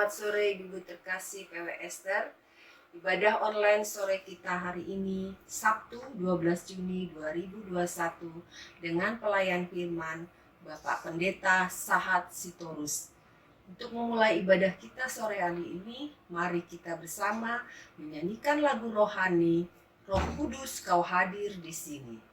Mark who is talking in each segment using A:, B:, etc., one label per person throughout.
A: Selamat sore Ibu terkasih PW Esther. Ibadah online sore kita hari ini Sabtu 12 Juni 2021 dengan pelayan firman Bapak Pendeta Sahat Sitorus. Untuk memulai ibadah kita sore hari ini, mari kita bersama menyanyikan lagu rohani Roh Kudus Kau Hadir di Sini.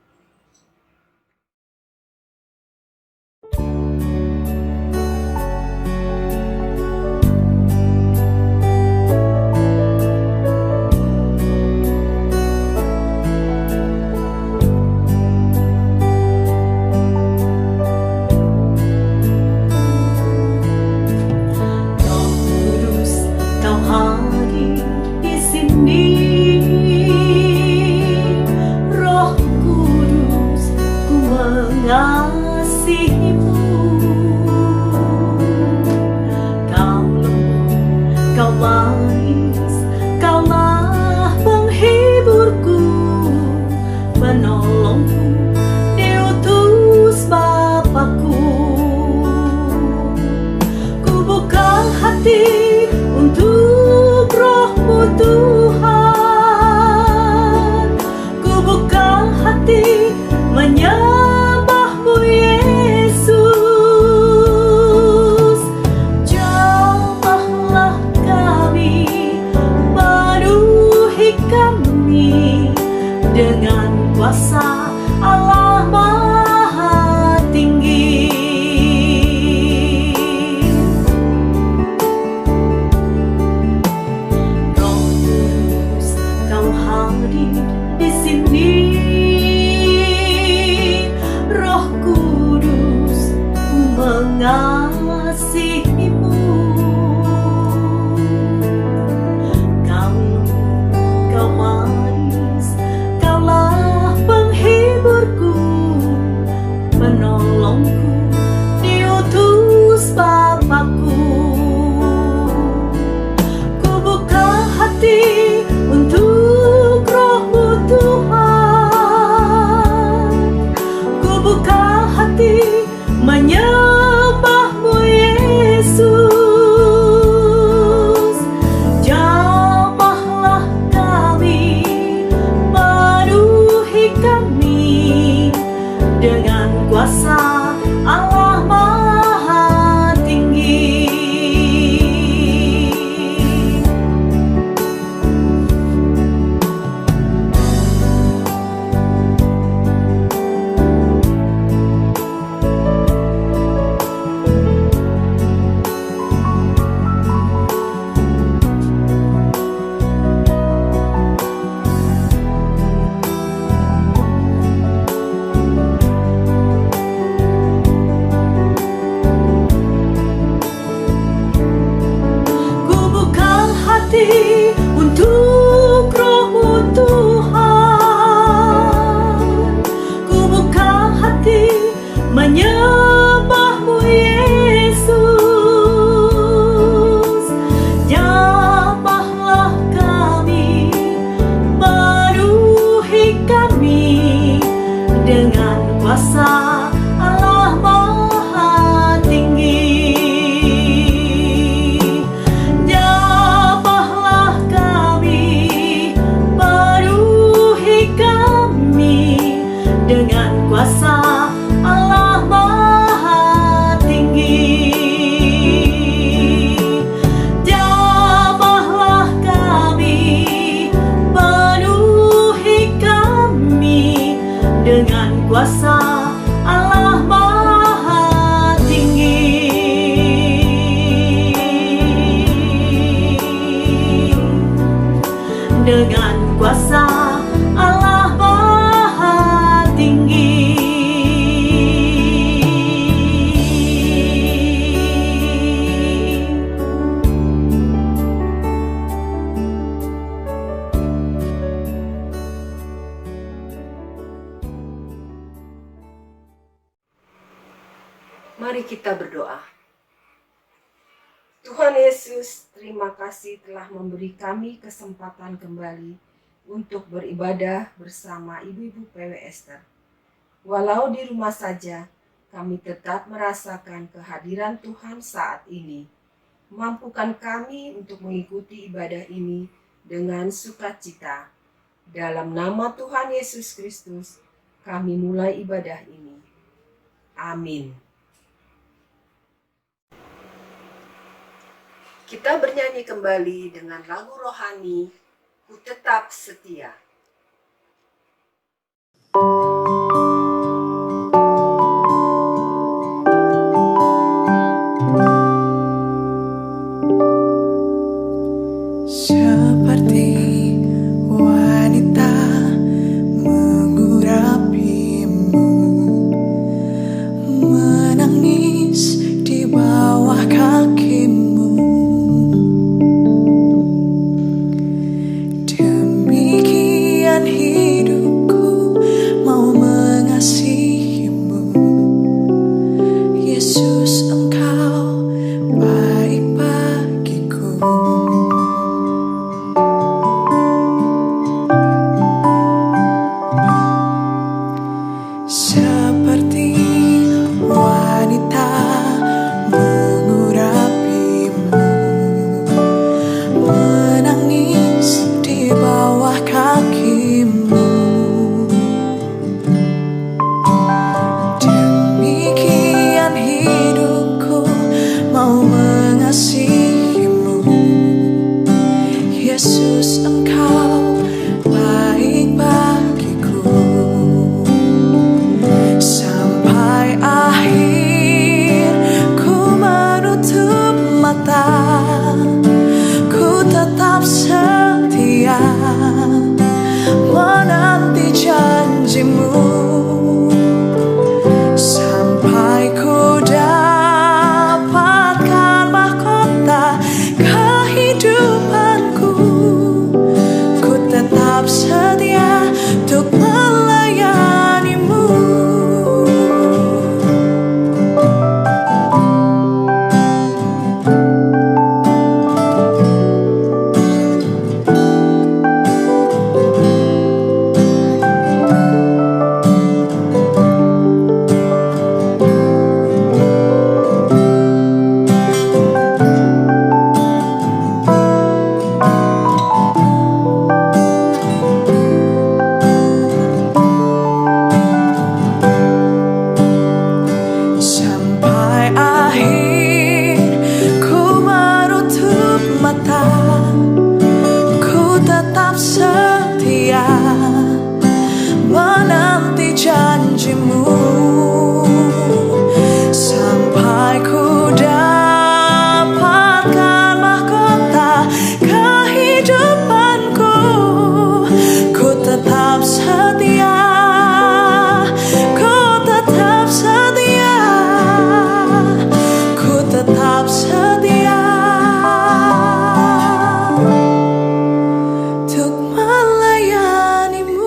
B: Dengan kuasa Allah Maha Tinggi, Roh Kudus Kau hadir di sini. Roh Kudus, Ku mengasihimu. Kau manis, Kaulah penghiburku, penolongku, diutus Bapakku. Ku buka hati untuk Roh-Mu Tuhan. Ku buka hati menyembah-Mu Yesus. Jamahlah kami, penuhi kami dengan kuasa Allah Maha Tinggi. Untuk Roh-Mu Tuhan, ku buka hati menyembah-Mu Yesus. Jamahlah kami, penuhi kami dengan kuasa Allah Maha Tinggi. Dengan kuasa Allah Maha Tinggi, jamahlah kami, penuhi kami dengan kuasa Allah Maha Tinggi. Dengan kuasa Allah Maha Tinggi.
A: Mari kita berdoa. Tuhan Yesus, terima kasih telah memberi kami kesempatan kembali untuk beribadah bersama ibu-ibu PW Esther. Walau di rumah saja, kami tetap merasakan kehadiran Tuhan saat ini. mampukan kami untuk mengikuti ibadah ini dengan sukacita. Dalam nama Tuhan Yesus Kristus, kami mulai ibadah ini. Amin. Kita bernyanyi kembali dengan lagu rohani, Ku Tetap Setia.
C: Seperti wanita mengurapimu, menangis di bawah kakimu. Demikian hidupku mau mengasihimu. Yesus, Engkau baik bagiku. Seperti wanita mengurapimu, menangis di bawah kakimu. Demikian hidupku mau mengasihimu. Yesus, Engkau baik bagiku. Sampai akhir ku menutup mata, ku tetap setia menanti janjimu. Sampai ku dapatkan mahkota kehidupanku, ku tetap setia untuk melayanimu. Sampai akhir ku menutup mata, ku tetap setia menanti janjimu. Sampai ku dapatkan mahkota kehidupanku, ku tetap setia, ku tetap setia, ku tetap setia untuk melayanimu.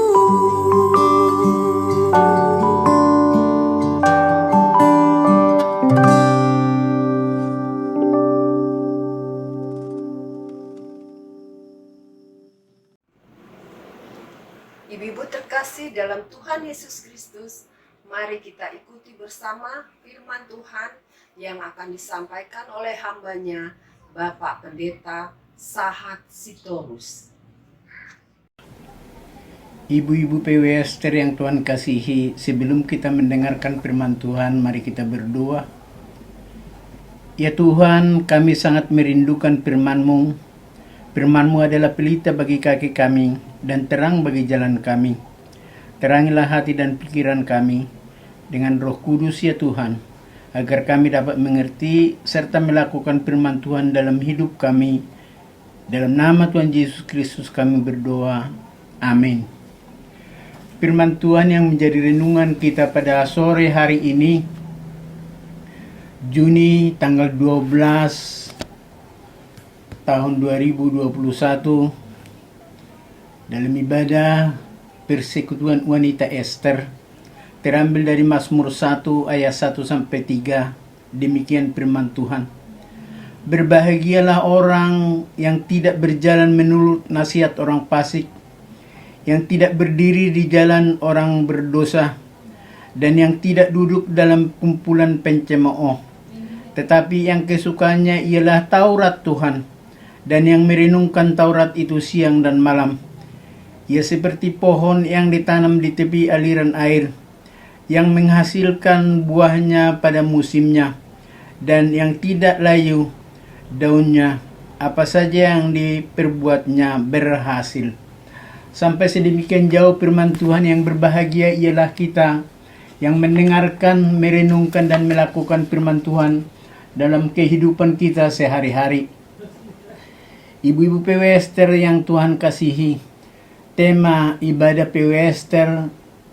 A: Ibu-ibu terkasih dalam Tuhan Yesus Kristus, mari kita ikuti bersama firman Tuhan yang akan disampaikan oleh hambanya, Bapak Pendeta Sahat Sitorus.
D: Ibu-ibu PWSter yang Tuhan kasihi, sebelum kita mendengarkan firman Tuhan, mari kita berdoa. Ya Tuhan, kami sangat merindukan firman-Mu. Firman-Mu adalah pelita bagi kaki kami dan terang bagi jalan kami. Terangilah hati dan pikiran kami dengan Roh Kudus ya Tuhan, agar kami dapat mengerti serta melakukan firman Tuhan dalam hidup kami. Dalam nama Tuhan Yesus Kristus kami berdoa. Amin. Firman Tuhan yang menjadi renungan kita pada sore hari ini, Juni tanggal 12 tahun 2021, dalam ibadah persekutuan wanita Ester, terambil dari Mazmur 1 ayat 1-3. Demikian firman Tuhan. Berbahagialah orang yang tidak berjalan menurut nasihat orang fasik, yang tidak berdiri di jalan orang berdosa, dan yang tidak duduk dalam kumpulan pencemooh. Tetapi yang kesukaannya ialah Taurat Tuhan, dan yang merenungkan Taurat itu siang dan malam. Ia seperti pohon yang ditanam di tepi aliran air, yang menghasilkan buahnya pada musimnya, dan yang tidak layu daunnya, apa saja yang diperbuatnya berhasil. Sampai sedemikian jauh firman Tuhan. Yang berbahagia ialah kita yang mendengarkan, merenungkan, dan melakukan firman Tuhan dalam kehidupan kita sehari-hari. Ibu-ibu PW yang Tuhan kasihi, tema ibadah PW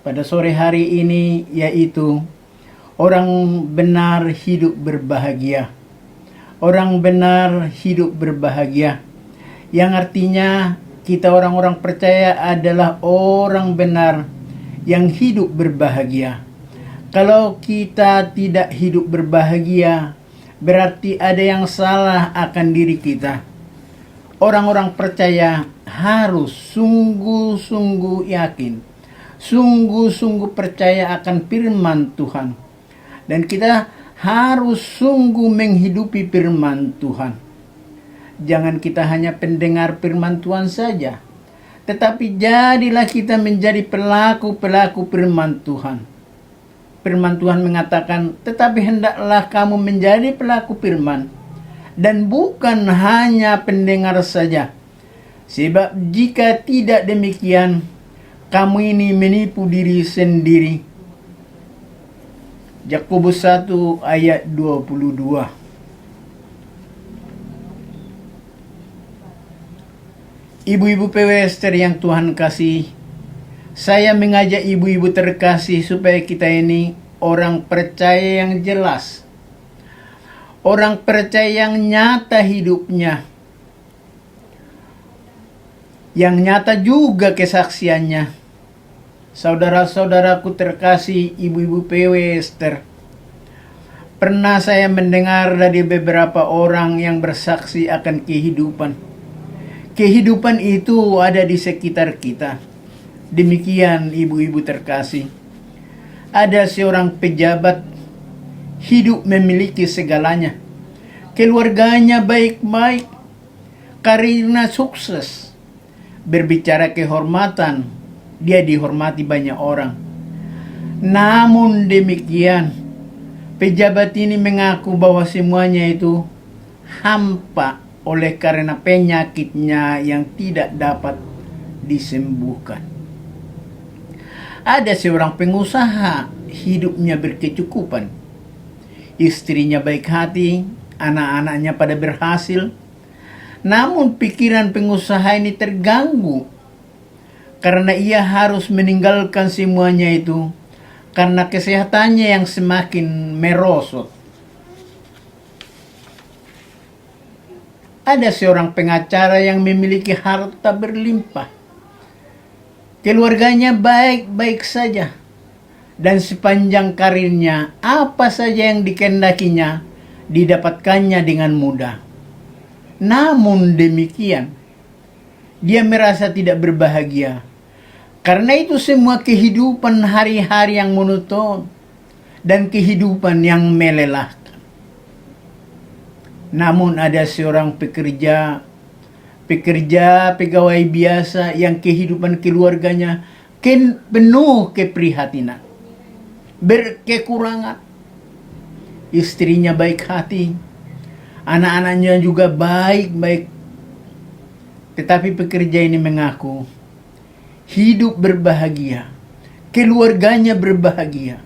D: pada sore hari ini yaitu orang benar hidup berbahagia. Orang benar hidup berbahagia, yang artinya kita orang-orang percaya adalah orang benar yang hidup berbahagia. Kalau kita tidak hidup berbahagia, berarti ada yang salah akan diri kita. Orang-orang percaya harus sungguh-sungguh yakin, sungguh-sungguh percaya akan firman Tuhan. Dan kita harus sungguh menghidupi firman Tuhan. Jangan kita hanya pendengar firman Tuhan saja, tetapi jadilah kita menjadi pelaku-pelaku firman Tuhan. Firman Tuhan mengatakan, tetapi hendaklah kamu menjadi pelaku firman, dan bukan hanya pendengar saja. Sebab jika tidak demikian, kamu ini menipu diri sendiri. Yakobus 1 ayat 22. Ibu-ibu PW yang Tuhan kasih, saya mengajak ibu-ibu terkasih supaya kita ini orang percaya yang jelas, orang percaya yang nyata hidupnya, yang nyata juga kesaksiannya. Saudara-saudaraku terkasih, ibu-ibu PW, pernah saya mendengar dari beberapa orang yang bersaksi akan kehidupan. Kehidupan itu ada di sekitar kita. Demikian ibu-ibu terkasih. Ada seorang pejabat, hidup memiliki segalanya. Keluarganya baik-baik, karirnya sukses. Berbicara kehormatan, dia dihormati banyak orang. Namun demikian, pejabat ini mengaku bahwa semuanya itu hampa oleh karena penyakitnya yang tidak dapat disembuhkan. Ada seorang pengusaha, hidupnya berkecukupan. Istrinya baik hati, anak-anaknya pada berhasil. Namun pikiran pengusaha ini terganggu karena ia harus meninggalkan semuanya itu karena kesehatannya yang semakin merosot. Ada seorang pengacara yang memiliki harta berlimpah. Keluarganya baik-baik saja. Dan sepanjang karirnya, apa saja yang dikehendakinya, didapatkannya dengan mudah. Namun demikian, dia merasa tidak berbahagia. Karena itu semua kehidupan hari-hari yang monoton dan kehidupan yang melelahkan. Namun ada seorang pekerja pegawai biasa yang kehidupan keluarganya penuh keprihatinan, berkekurangan. Istrinya baik hati, anak-anaknya juga baik-baik. Tetapi pekerja ini mengaku hidup berbahagia, keluarganya berbahagia,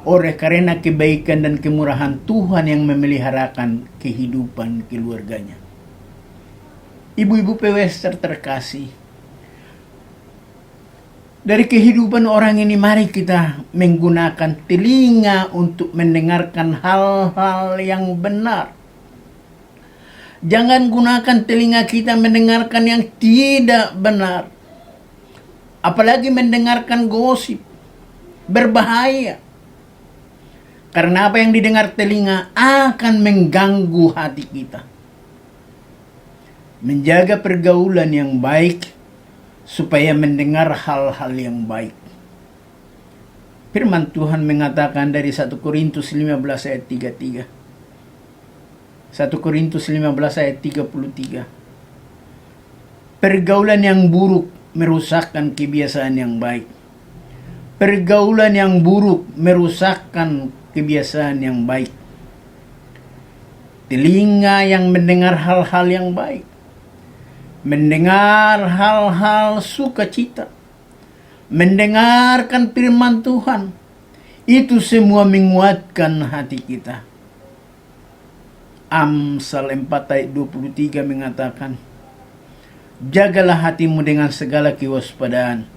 D: oleh karena kebaikan dan kemurahan Tuhan yang memeliharakan kehidupan keluarganya. Ibu-ibu PW terkasih, dari kehidupan orang ini mari kita menggunakan telinga untuk mendengarkan hal-hal yang benar. Jangan gunakan telinga kita mendengarkan yang tidak benar. Apalagi mendengarkan gosip. Berbahaya. Karena apa yang didengar telinga akan mengganggu hati kita. Menjaga pergaulan yang baik supaya mendengar hal-hal yang baik. Firman Tuhan mengatakan dari 1 Korintus 15 ayat 33. 1 Korintus 15 ayat 33. Pergaulan yang buruk merusakkan kebiasaan yang baik. Pergaulan yang buruk merusakkan kebiasaan yang baik. Telinga yang mendengar hal-hal yang baik, mendengar hal-hal sukacita, mendengarkan firman Tuhan, itu semua menguatkan hati kita. Amsal 4 ayat 23 mengatakan, jagalah hatimu dengan segala kewaspadaan,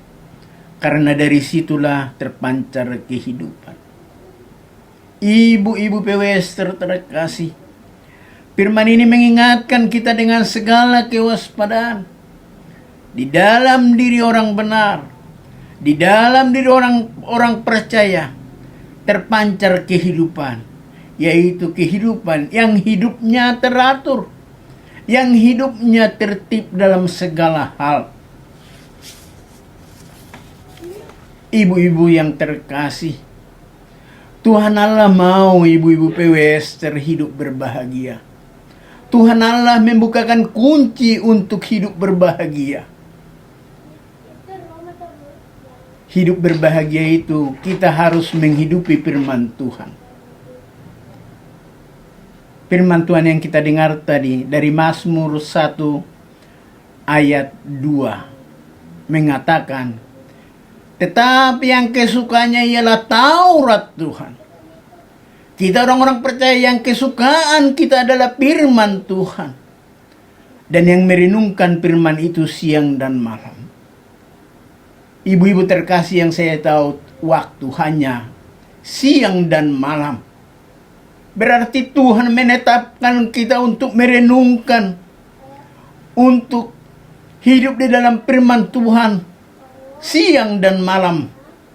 D: karena dari situlah terpancar kehidupan. Ibu-ibu PWS terkasih, firman ini mengingatkan kita dengan segala kewaspadaan. Di dalam diri orang benar, di dalam diri orang percaya, terpancar kehidupan, yaitu kehidupan yang hidupnya teratur, yang hidupnya tertib dalam segala hal. Ibu-ibu yang terkasih, Tuhan Allah mau ibu-ibu PWS terhidup berbahagia. Tuhan Allah membukakan kunci untuk hidup berbahagia. Hidup berbahagia itu kita harus menghidupi firman Tuhan. Firman Tuhan yang kita dengar tadi dari Mazmur 1 ayat 2 mengatakan, tetapi yang kesukanya ialah Taurat Tuhan. Kita orang-orang percaya yang kesukaan kita adalah firman Tuhan. Dan yang merenungkan firman itu siang dan malam. Ibu-ibu terkasih yang saya tahu, waktu hanya siang dan malam. Berarti Tuhan menetapkan kita untuk merenungkan, untuk hidup di dalam firman Tuhan siang dan malam.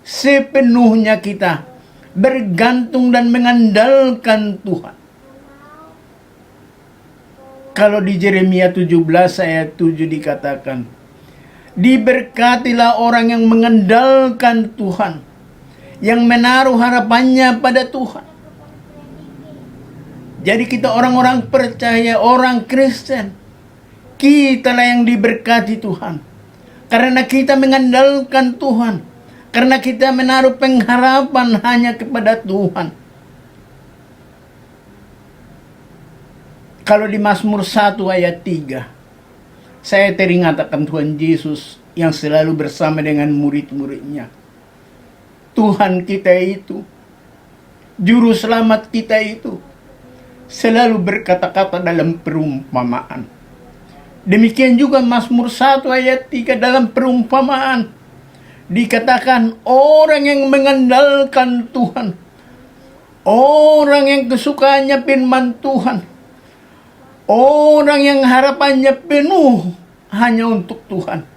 D: Sepenuhnya kita bergantung dan mengandalkan Tuhan. Kalau di Yeremia 17 ayat 7 dikatakan, diberkatilah orang yang mengandalkan Tuhan, yang menaruh harapannya pada Tuhan. Jadi kita orang-orang percaya, orang Kristen, kitalah yang diberkati Tuhan. Karena kita mengandalkan Tuhan. Karena kita menaruh pengharapan hanya kepada Tuhan. Kalau di Mazmur 1 ayat 3, saya teringat akan Tuhan Yesus yang selalu bersama dengan murid-muridnya. Tuhan kita itu, Juru Selamat kita itu, selalu berkata-kata dalam perumpamaan. Demikian juga Mazmur 1 ayat 3 dalam perumpamaan. Dikatakan orang yang mengandalkan Tuhan, orang yang kesukaannya firman Tuhan, orang yang harapannya penuh hanya untuk Tuhan.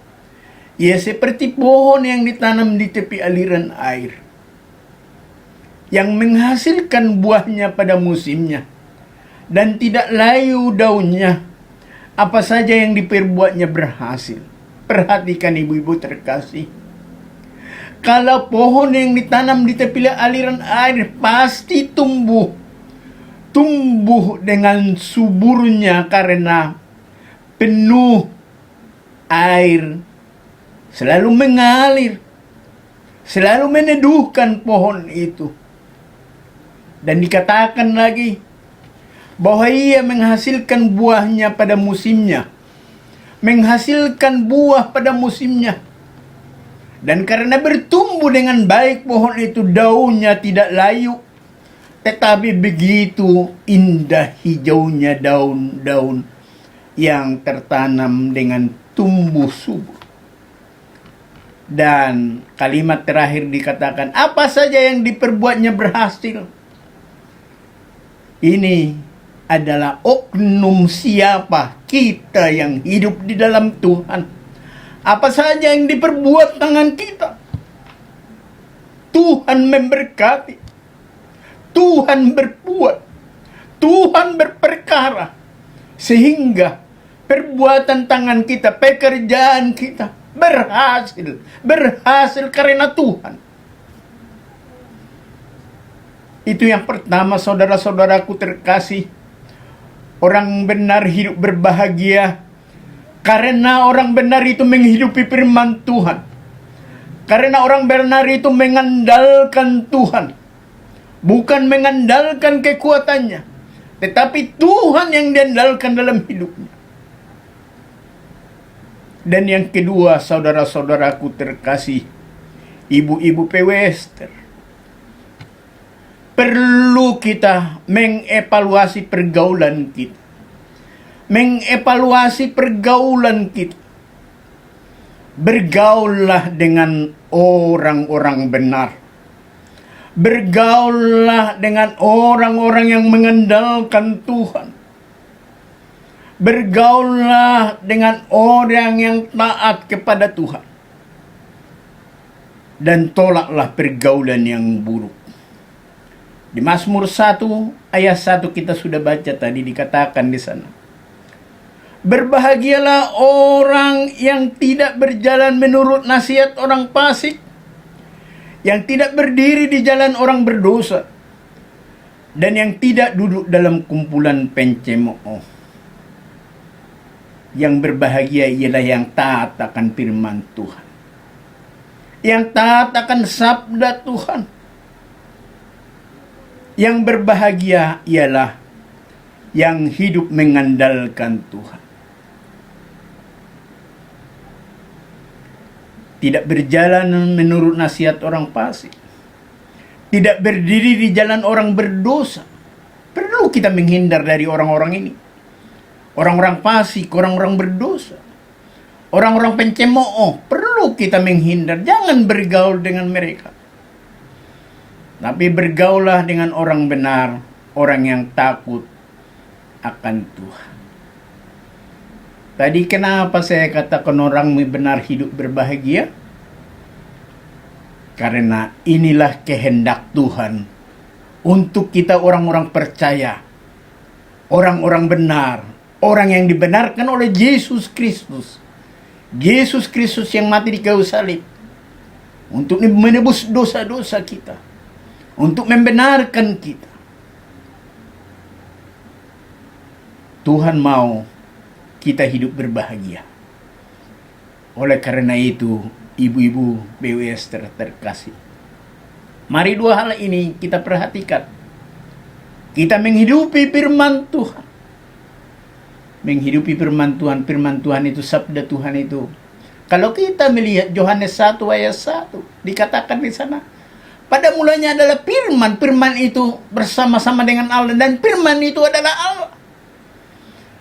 D: Ya, seperti pohon yang ditanam di tepi aliran air, yang menghasilkan buahnya pada musimnya, dan tidak layu daunnya. Apa saja yang diperbuatnya berhasil. Perhatikan ibu-ibu terkasih. Kalau pohon yang ditanam di tepi aliran air pasti tumbuh. Tumbuh dengan suburnya karena penuh air. Selalu mengalir. Selalu meneduhkan pohon itu. Dan dikatakan lagi bahwa ia menghasilkan buahnya pada musimnya. Menghasilkan buah pada musimnya. Dan karena bertumbuh dengan baik pohon itu, daunnya tidak layu. Tetapi begitu indah hijaunya daun-daun yang tertanam dengan tumbuh subur. Dan kalimat terakhir dikatakan, apa saja yang diperbuatnya berhasil. Ini adalah oknum siapa kita yang hidup di dalam Tuhan. Apa saja yang diperbuat tangan kita, Tuhan memberkati, Tuhan berbuat, Tuhan berperkara, sehingga perbuatan tangan kita, pekerjaan kita berhasil karena Tuhan. Itu yang pertama, saudara-saudaraku terkasih. Orang benar hidup berbahagia karena orang benar itu menghidupi firman Tuhan. Karena orang benar itu mengandalkan Tuhan. Bukan mengandalkan kekuatannya, tetapi Tuhan yang diandalkan dalam hidupnya. Dan yang kedua, saudara-saudaraku terkasih, ibu-ibu PWester, perlu kita mengevaluasi pergaulan kita. Mengevaluasi pergaulan kita. Bergaullah dengan orang-orang benar. Bergaullah dengan orang-orang yang mengandalkan Tuhan. Bergaullah dengan orang yang taat kepada Tuhan. Dan tolaklah pergaulan yang buruk. Di Mazmur 1 ayat 1 kita sudah baca tadi, dikatakan di sana. Berbahagialah orang yang tidak berjalan menurut nasihat orang fasik, yang tidak berdiri di jalan orang berdosa, dan yang tidak duduk dalam kumpulan pencemooh. Yang berbahagia ialah yang taat akan firman Tuhan, yang taat akan sabda Tuhan. Yang berbahagia ialah yang hidup mengandalkan Tuhan. Tidak berjalan menurut nasihat orang fasik. Tidak berdiri di jalan orang berdosa. Perlu kita menghindar dari orang-orang ini. Orang-orang fasik, orang-orang berdosa. Orang-orang pencemooh, perlu kita menghindar. Jangan bergaul dengan mereka. Tapi bergaulah dengan orang benar, orang yang takut akan Tuhan. Tadi kenapa saya katakan orang benar hidup berbahagia? Karena inilah kehendak Tuhan untuk kita orang-orang percaya, orang-orang benar, orang yang dibenarkan oleh Yesus Kristus. Yesus Kristus yang mati di kayu salib untuk menebus dosa-dosa kita, untuk membenarkan kita. Tuhan mau kita hidup berbahagia. Oleh karena itu, ibu-ibu PWester terkasih, mari dua hal ini kita perhatikan. Kita menghidupi firman Tuhan. Menghidupi firman Tuhan itu, sabda Tuhan itu. Kalau kita melihat Yohanes 1 ayat 1, dikatakan di sana, pada mulanya adalah firman. Firman itu bersama-sama dengan Allah, dan firman itu adalah Allah.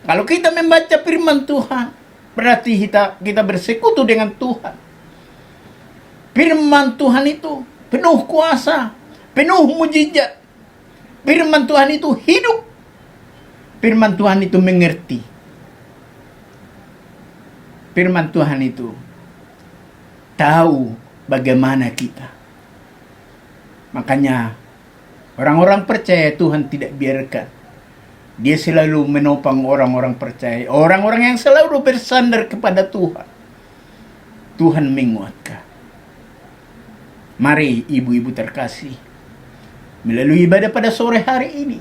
D: Kalau kita membaca firman Tuhan, berarti kita bersekutu dengan Tuhan. Firman Tuhan itu penuh kuasa, penuh mujizat. Firman Tuhan itu hidup. Firman Tuhan itu mengerti. Firman Tuhan itu tahu bagaimana kita. Makanya orang-orang percaya Tuhan tidak biarkan. Dia selalu menopang orang-orang percaya. Orang-orang yang selalu bersandar kepada Tuhan. Tuhan menguatkan. Mari ibu-ibu terkasih, melalui ibadah pada sore hari ini,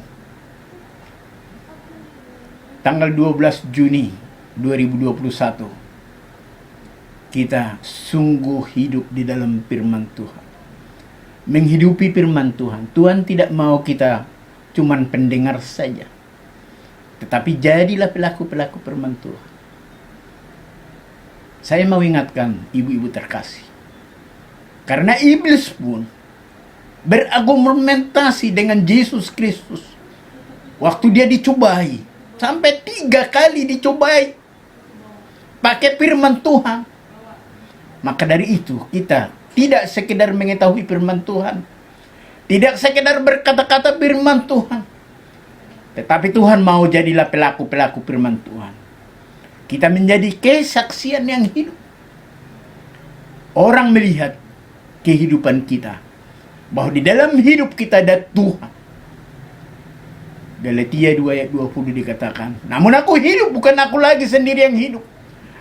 D: tanggal 12 Juni 2021, kita sungguh hidup di dalam firman Tuhan. Menghidupi firman Tuhan. Tuhan tidak mau kita cuman pendengar saja, tetapi jadilah pelaku-pelaku firman Tuhan. Saya mau ingatkan ibu-ibu terkasih, karena iblis pun berargumentasi dengan Yesus Kristus waktu dia dicobai, sampai 3 kali dicobai pakai firman Tuhan. Maka dari itu kita tidak sekedar mengetahui firman Tuhan, tidak sekedar berkata-kata firman Tuhan, tetapi Tuhan mau jadilah pelaku-pelaku firman Tuhan. Kita menjadi kesaksian yang hidup. Orang melihat kehidupan kita, bahwa di dalam hidup kita ada Tuhan. Galatia 2 ayat 20 dikatakan, namun aku hidup, bukan aku lagi sendiri yang hidup,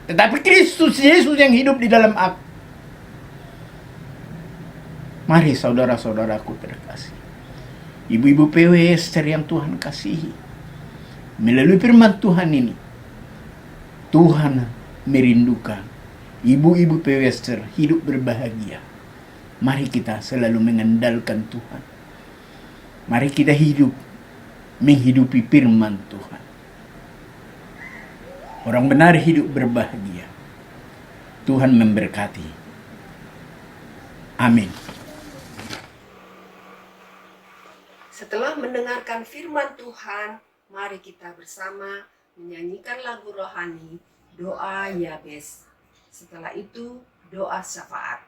D: tetapi Kristus Yesus yang hidup di dalam aku. Mari saudara-saudaraku terkasih, ibu-ibu PWester yang Tuhan kasihi, Melalui firman Tuhan ini, Tuhan merindukan ibu-ibu pewester hidup berbahagia. Mari kita selalu mengandalkan Tuhan. Mari kita hidup menghidupi firman Tuhan. Orang benar hidup berbahagia. Tuhan memberkati. Amin.
A: Setelah mendengarkan firman Tuhan, mari kita bersama menyanyikan lagu rohani doa Yabes. Setelah itu doa syafaat.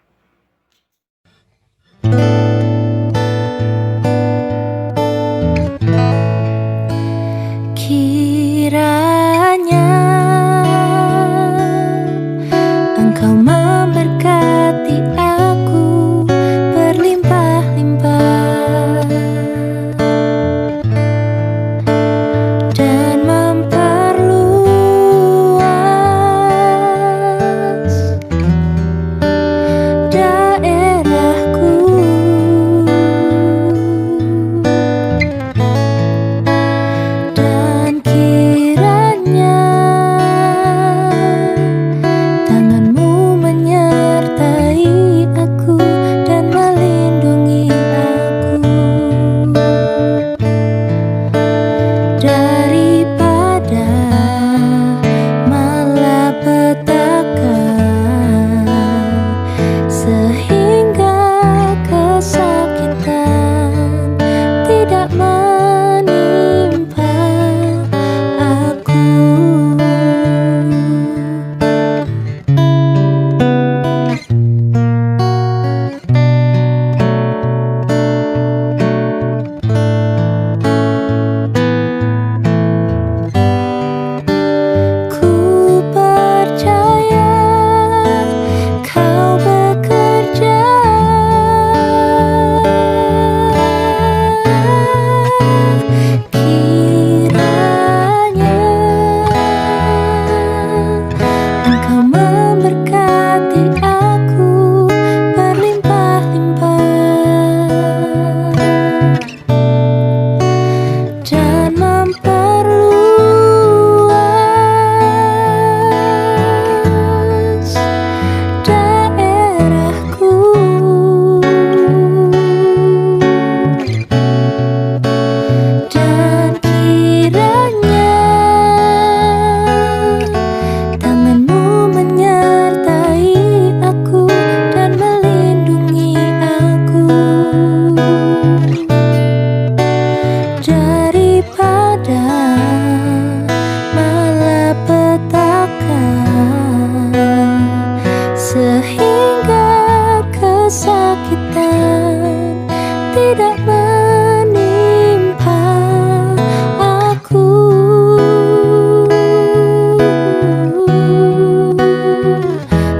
C: Kiranya Engkau memberkati aku berlimpah-limpah dan memperluas daerahku. Dan kiranya tanganmu menyertai aku dan melindungi aku daripada malapetaka, sehingga kesakitan tidak menimpa aku. Ku percaya Kau bekerja, kiranya Engkau memberkati aku berlimpah-limpah dan memperluas daerahku. Dan kiranya tanganmu menyertai aku dan melindungi aku daripada malapetaka, sehingga kesakitan tidak menimpa aku.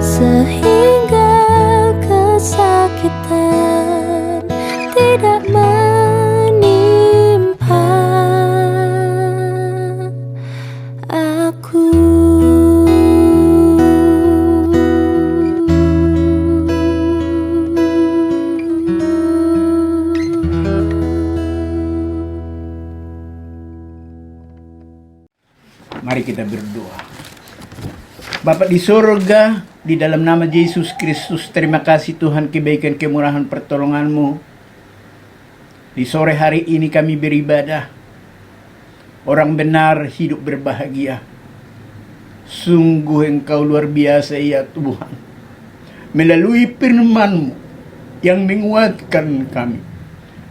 C: Sehingga kesakitan tidak menimpa aku.
D: Mari kita berdoa. Bapa di sorga, di dalam nama Yesus Kristus, terima kasih Tuhan kebaikan, kemurahan, pertolongan-Mu. Di sore hari ini kami beribadah. Orang benar hidup berbahagia. Sungguh Engkau luar biasa ya Tuhan. Melalui firman-Mu yang menguatkan kami.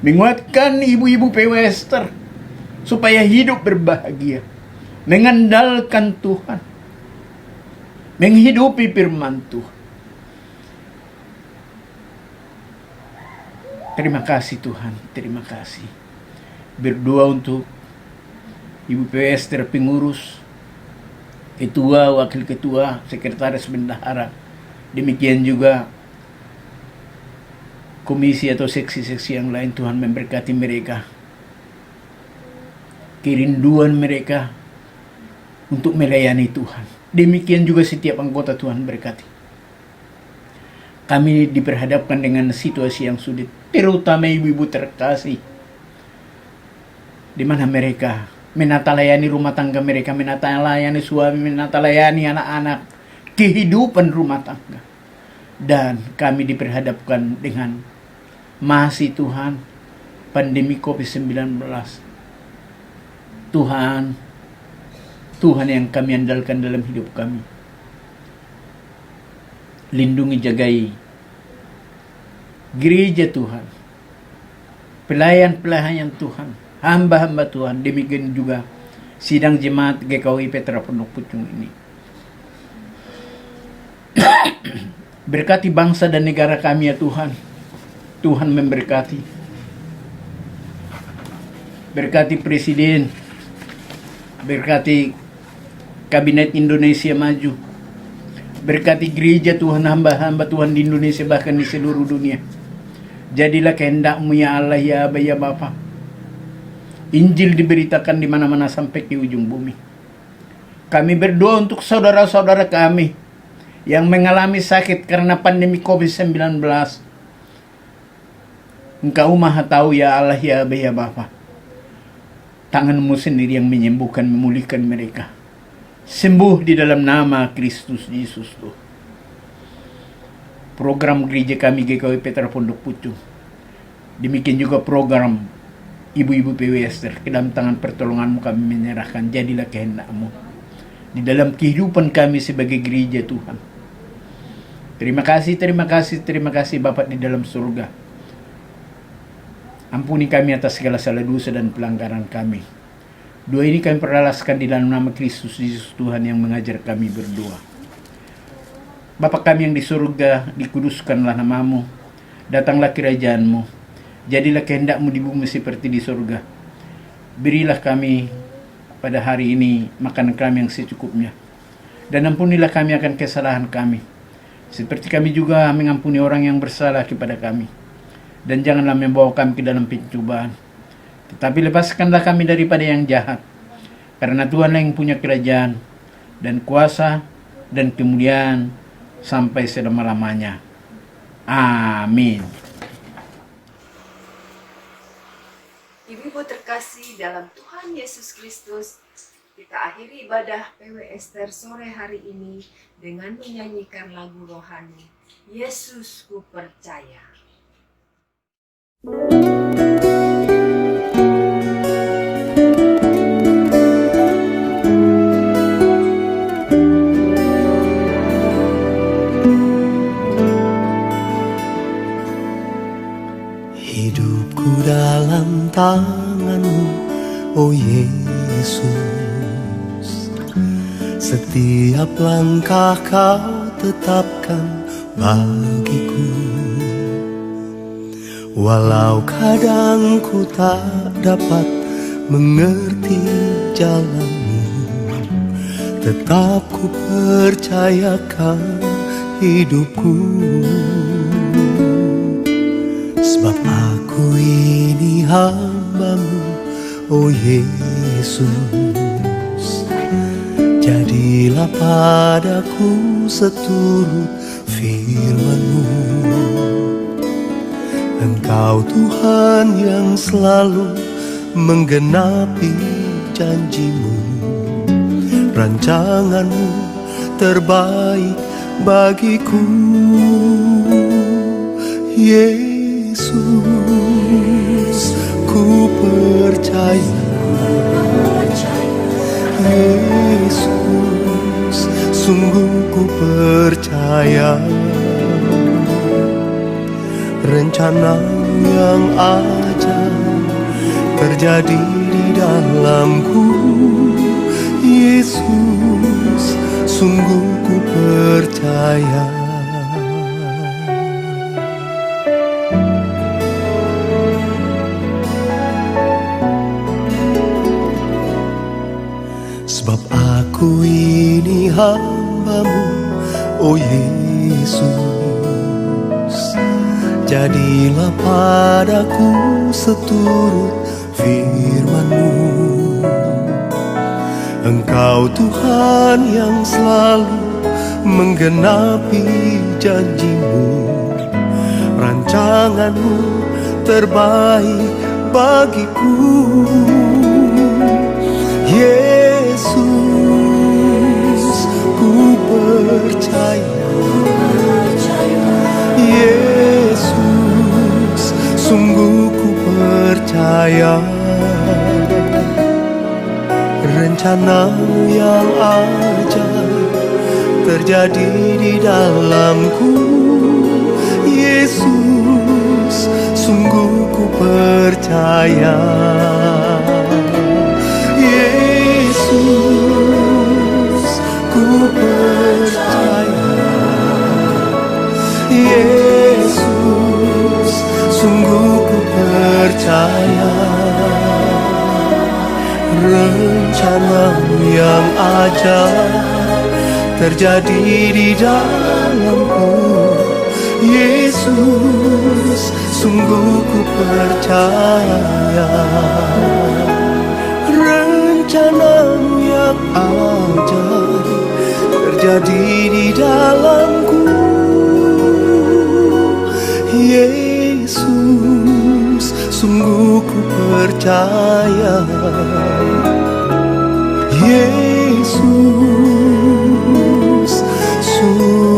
D: Menguatkan ibu-ibu pewester supaya hidup berbahagia. Mengandalkan Tuhan, menghidupi firman Tuhan. Terima kasih Tuhan, terima kasih. Berdoa untuk Ibu Pewester pengurus, ketua, wakil ketua, sekretaris bendahara. Demikian juga komisi atau seksi-seksi yang lain. Tuhan memberkati mereka. Kerinduan mereka untuk melayani Tuhan. Demikian juga setiap anggota Tuhan berkati. Kami diperhadapkan dengan situasi yang sulit, terutama ibu-ibu terkasih, di mana mereka menatalayani rumah tangga mereka, menatalayani suami, menatalayani anak-anak, kehidupan rumah tangga. Dan kami diperhadapkan dengan masih Tuhan pandemi COVID-19. Tuhan yang kami andalkan dalam hidup kami. Lindungi, jagai gereja Tuhan, pelayan-pelayan Tuhan, hamba-hamba Tuhan, demikian juga sidang jemaat GKI Petra Pondok Pucung ini. Berkati bangsa dan negara kami ya Tuhan. Tuhan memberkati. Berkati Presiden, berkati Kabinet Indonesia Maju, berkati gereja Tuhan, hamba-hamba Tuhan di Indonesia bahkan di seluruh dunia. Jadilah kehendak-Mu ya Allah ya Aba ya Bapa. Injil diberitakan di mana-mana sampai ke ujung bumi. Kami berdoa untuk saudara-saudara kami yang mengalami sakit karena pandemi COVID-19. Engkau Maha tahu ya Allah ya Aba ya Bapa. Tangan-Mu sendiri yang menyembuhkan, memulihkan mereka. Sembuh di dalam nama Kristus Yesus Tuh. Program gereja kami GKI Petra Pondok Pucung. Demikian juga program Ibu-Ibu PW Esther. Ke dalam tangan pertolongan-Mu kami menyerahkan. Jadilah kehendak-Mu di dalam kehidupan kami sebagai gereja Tuhan. Terima kasih Bapa di dalam surga. Ampuni kami atas segala salah dosa dan pelanggaran kami. Doa ini kami perlalaskan di dalam nama Kristus Yesus Tuhan yang mengajar kami berdoa. Bapa kami yang di surga, dikuduskanlah nama-Mu. Datanglah kerajaan-Mu. Jadilah kehendak-Mu di bumi seperti di surga. Berilah kami pada hari ini makanan kami yang secukupnya. Dan ampunilah kami akan kesalahan kami, seperti kami juga mengampuni orang yang bersalah kepada kami. Dan janganlah membawa kami ke dalam pencobaan, tetapi lepaskanlah kami daripada yang jahat. Karena Tuhanlah yang punya kerajaan dan kuasa dan kemuliaan sampai selama-lamanya. Amin.
A: Ibu-ibu terkasih dalam Tuhan Yesus Kristus, kita akhiri ibadah PW Esther sore hari ini dengan menyanyikan lagu rohani, Yesus ku percaya.
E: Hidupku dalam tangan-Mu, oh Yesus. Setiap langkah Kau tetapkan bagiku. Walau kadang ku tak dapat mengerti jalan-Mu, tetap ku percayakan hidupku. Sebab aku ini hamba-Mu, oh Yesus. Jadilah padaku seturut firman-Mu. Engkau Tuhan yang selalu menggenapi janji-Mu. Rancangan-Mu terbaik bagiku. Yesus, ku percaya. Yesus, sungguh ku percaya. Rencana yang ajaib terjadi di dalamku. Yesus, sungguh ku percaya. Sebab aku ini hamba-Mu, oh Yesus. Jadilah padaku seturut firman-Mu. Engkau Tuhan yang selalu menggenapi janji-Mu. Rancangan-Mu terbaik bagiku. Yesus, ku percaya. Yesus, sungguh ku percaya. Rencana yang ajaib terjadi di dalamku. Yesus, sungguh ku percaya. Yesus, ku percaya. Yesus, sungguh ku percaya. Rencana yang ajaib terjadi di dalamku. Yesus, sungguh ku percaya. Rencana yang ajaib terjadi di dalamku. Yesus, sungguh ku percaya. Yesus, sungguh